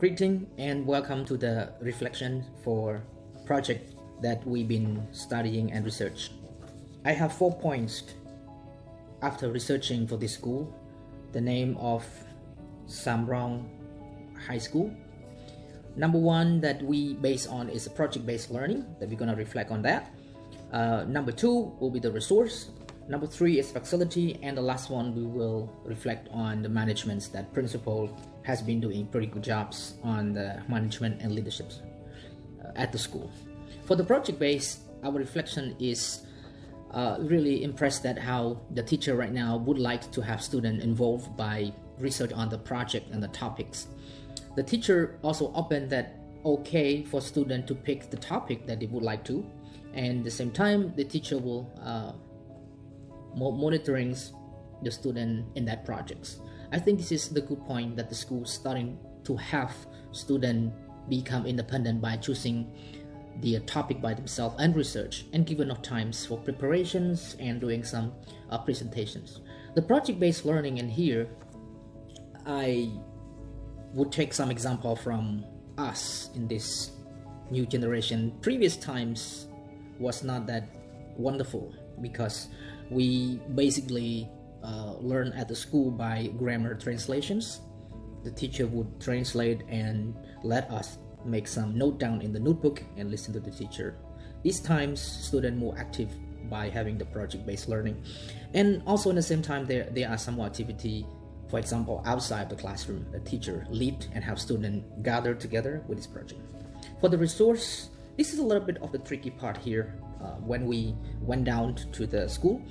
Greeting and welcome to the reflection for project that we've been studying and research. I have 4 points after researching for this school. The name of SamRoung High School. Number 1 that we base on is project-based learning, that we're going to reflect on that. Number 2 will be the resource. Number 3 is facility, and the last one we will reflect on the managements that principal has been doing pretty good jobs on the management and leadership at the school. For the project base, our reflection is really impressed at how the teacher right now would like to have students involved by research on the project and the topics. The teacher also opened that okay for students to pick the topic that they would like to, and at the same time the teacher will monitoring the student in that projects. I think this is the good point that the school is starting to have students become independent by choosing the topic by themselves and research, and give enough times for preparations and doing some presentations. The project-based learning, and here I would take some example from us in this new generation. Previous times was not that wonderful because we basically learn at the school by grammar translations. The teacher would translate and let us make some note down in the notebook and listen to the teacher. These times students more active by having the project-based learning, and also in the same time there are some more activity. For example, outside the classroom, the teacher lead and have students gather together with this project. For the resource, this is a little bit of the tricky part here. When we went down to the school,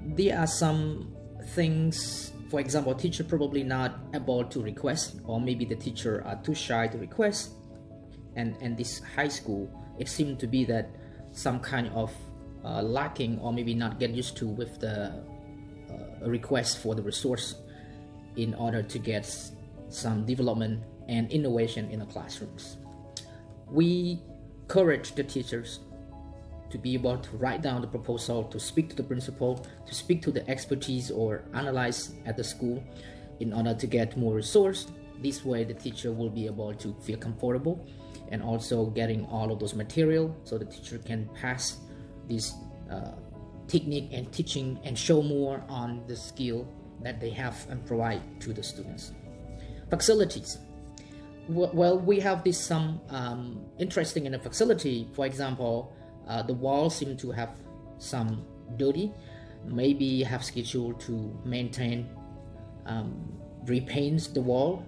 there are some things. For example, teacher probably not able to request, or maybe the teacher are too shy to request. And this high school, it seemed to be that some kind of lacking, or maybe not get used to with the request for the resource in order to get some development and innovation in the classrooms. We encourage the teachers to be able to write down the proposal, to speak to the principal, to speak to the expertise or analyze at the school in order to get more resource. This way the teacher will be able to feel comfortable and also getting all of those material, so the teacher can pass this technique and teaching and show more on the skill that they have and provide to the students. Facilities. Well, we have this some interesting in the facility. For example, the walls seem to have some dirty. Maybe have scheduled to maintain, repaint the wall.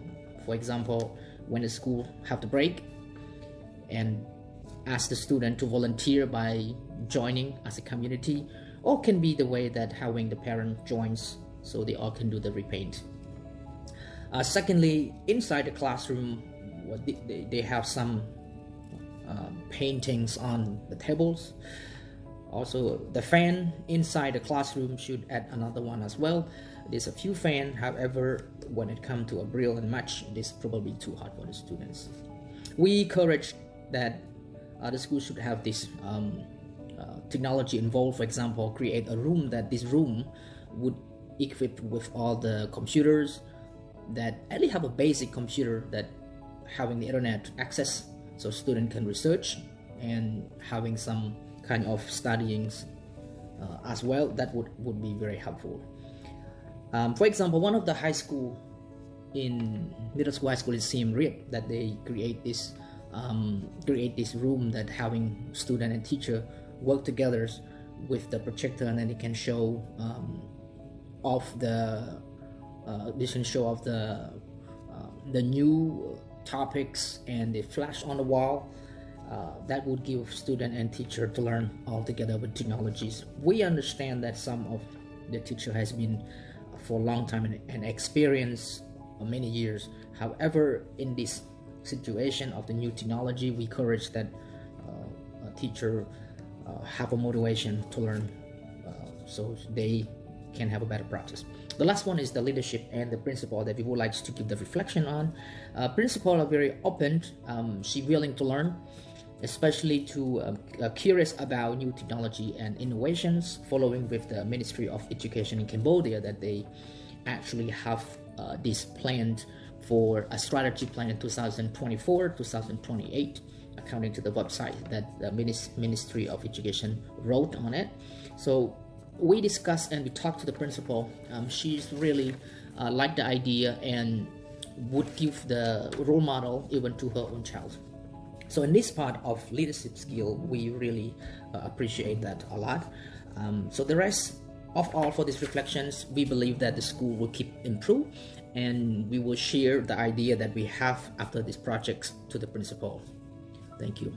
For example, when the school have the break, and ask the student to volunteer by joining as a community, or can be the way that having the parent joins so they all can do the repaint. Secondly, inside the classroom, they have some paintings on the tables. Also, the fan inside the classroom should add another one as well. There's a few fans, however, when it comes to a Brill and match, it is probably too hot for the students. We encourage that the school should have this technology involved. For example, create a room that this room would equip with all the computers, that at least have a basic computer that having the internet access, so student can research and having some kind of studying as well. That would be very helpful. For example, one of the high school in middle school, high school is SamRoung, that they create this room that having student and teacher work together with the projector, and then they can show the new topics, and they flash on the wall. That would give student and teacher to learn all together with technologies. We understand that some of the teacher has been for a long time and experience many years. However, in this situation of the new technology, we encourage that a teacher have a motivation to learn, so they can have a better practice. The last one is the leadership and the principal that we would like to give the reflection on. Principal are very open. She willing to learn, especially to curious about new technology and innovations, following with the Ministry of Education in Cambodia that they actually have this planned for a strategy plan in 2024-2028, according to the website that the Ministry of Education wrote on it. So we discussed and we talked to the principal. She's really liked the idea and would give the role model even to her own child. So in this part of leadership skill, we really appreciate that a lot. So the rest of all, for these reflections, we believe that the school will keep improve, and we will share the idea that we have after these projects to the principal. Thank you.